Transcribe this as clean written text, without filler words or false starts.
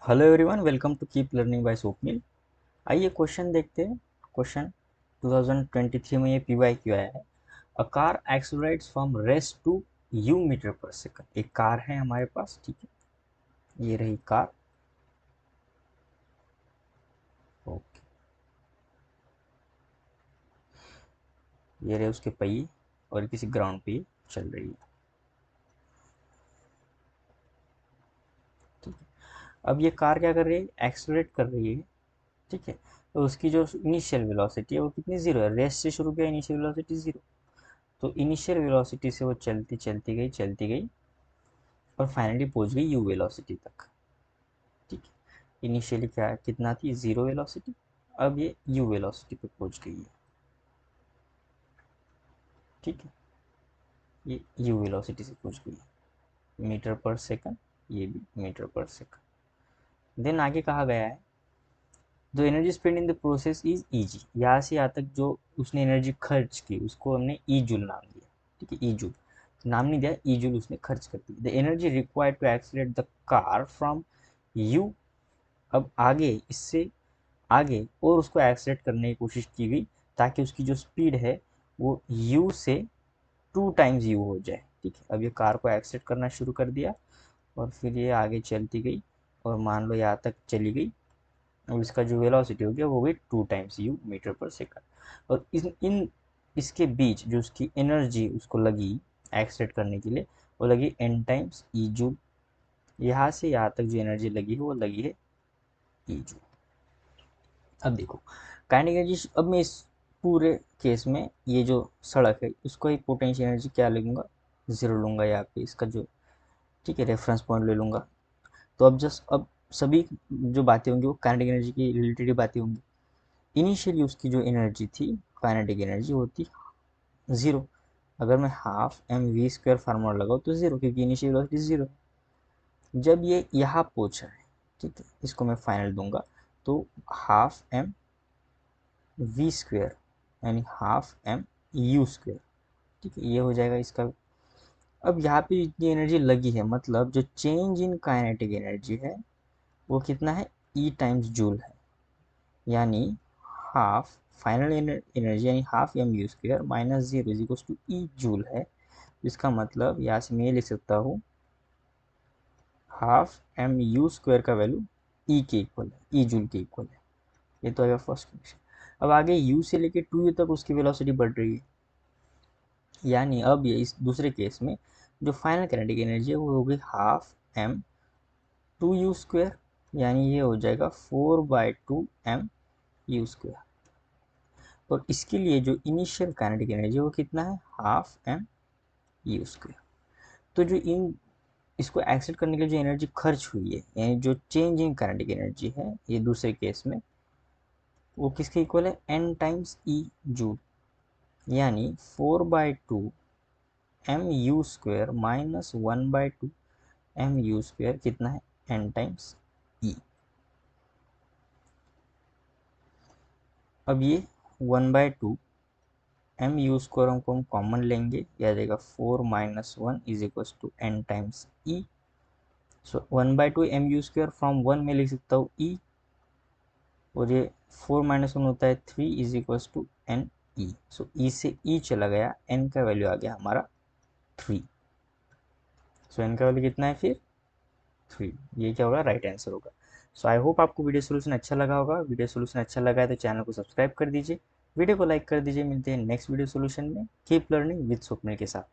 Hello everyone, welcome to keep learning by Swapnil. आइए question देखते हैं। क्वेश्चन 2023 में ये PYQ आया है। A car accelerates from rest to u metre per second. एक कार है हमारे पास, ठीक है, ये रही कार। ओके, ये रहे उसके पहिए और किसी ग्राउंड पे ये चल रही है, ठीक है। अब ये कार क्या कर रही है? एक्सेलरेट कर रही है, ठीक है। तो उसकी जो इनिशियल वेलोसिटी है वो कितनी? जीरो है। रेस्ट से शुरू किया, इनिशियल वेलोसिटी जीरो। तो इनिशियल वेलोसिटी से वो चलती चलती गई, चलती गई और फाइनली पहुंच गई यू वेलोसिटी तक, ठीक है। इनिशियली क्या कितना थी? Zero velocity. अब ये यू वेलोसिटी पे पहुंच गई है, ठीक है। ये यू वेलोसिटी से पहुंच गई है, मीटर पर सेकंड। ये भी मीटर पर सेकंड। देन आगे कहा गया है the energy spend in the process is easy. यहाँ से यहाँ तक जो उसने एनर्जी खर्च की उसको हमने ई जूल नाम दिया, ठीक है। ई जूल नाम नहीं दिया, ई जूल उसने खर्च कर दी। The energy required to accelerate the car from you. अब आगे इससे आगे और उसको एक्सलेट करने की कोशिश की गई ताकि उसकी जो स्पीड है वो u से 2 टाइम्स u हो जाए, ठीक है। अब ये कार को एक्सलेट करना शुरू कर दिया और फिर ये आगे चलती गई और मान लो यहाँ तक चली गई और इसका जो वेलोसिटी हो गया वो गई 2 times u metre per second. और इसके बीच जो उसकी एनर्जी उसको लगी एक्सलेट करने के लिए वो लगी n टाइम्स ई जूल। यहाँ से यहाँ तक जो एनर्जी लगी है वो लगी है ई जूल। अब देखो काइनेटिक एनर्जी। अब मैं इस पूरे केस में ये जो सड़क है उसको ही पोटेंशियल एनर्जी क्या लूँगा? ज़ीरो लूँगा यहाँ पे इसका जो, ठीक है, रेफरेंस पॉइंट ले लूँगा। तो अब सभी जो बातें होंगी वो काइनेटिक एनर्जी की रिलेटेड बातें होंगी। इनिशियली उसकी जो एनर्जी थी काइनेटिक एनर्जी होती ज़ीरो। अगर मैं half m v square formula लगाऊँ तो ज़ीरो, क्योंकि इनिशियल वेलोसिटी ज़ीरो। जब ये यहाँ पहुँचा है, ठीक है, इसको मैं फाइनल दूंगा तो हाफ एम वी स्क्वेयर यानी हाफ एम यू स्क्वेयर, ठीक है, ये हो जाएगा इसका। अब यहाँ पे इतनी एनर्जी लगी है मतलब जो चेंज इन काइनेटिक एनर्जी है वो कितना है? ई टाइम्स जूल है। यानी हाफ फाइनल एनर्जी यानी half m u square minus zero is equal to E joule है। इसका मतलब यहाँ से मैं ये लिख सकता हूँ हाफ एम यू स्क्वेयर का वैल्यू ई के इक्वल है, ई जूल के इक्वल है। ये तो आएगा फर्स्ट कंडीशन। अब आगे u से लेके 2u तक उसकी वेलोसिटी बढ़ रही है, यानी अब ये इस दूसरे केस में जो फाइनल काइनेटिक एनर्जी है वो होगी हाफ एम 2u स्क्वेयर, यानी ये हो जाएगा 4/2 m u स्क्वेयर। और इसके लिए जो इनिशियल काइनेटिक एनर्जी है वो कितना है? Half m u square. तो जो इन इसको एक्सेट करने के लिए जो एनर्जी खर्च हुई है यानी जो चेंज इन काइनेटिक एनर्जी है ये दूसरे केस में वो किसके इक्वल है? n टाइम्स ई जूल। यानी 4/2 mu square minus 1/2 mu square कितना है? n टाइम्स ई। अब ये 1/2 mu स्क्वेयर को हम कॉमन लेंगे, यह आ जाएगा 4 - 1 = n times E. So 1/2 mu square from 1 में लिख सकता हूँ ई, और ये 4 - 1 होता है 3 = n ई। सो ई से ई चला गया, n का वैल्यू आ गया हमारा 3। सो n का वैल्यू कितना है फिर? 3। ये क्या होगा? राइट आंसर होगा। सो आई होप आपको वीडियो सोल्यूशन अच्छा लगा होगा। वीडियो सोल्यूशन अच्छा लगा है तो चैनल को सब्सक्राइब कर दीजिए, वीडियो को लाइक कर दीजिए। मिलते हैं नेक्स्ट वीडियो सोल्यूशन में। कीप लर्निंग विद स्वप्निल के साथ।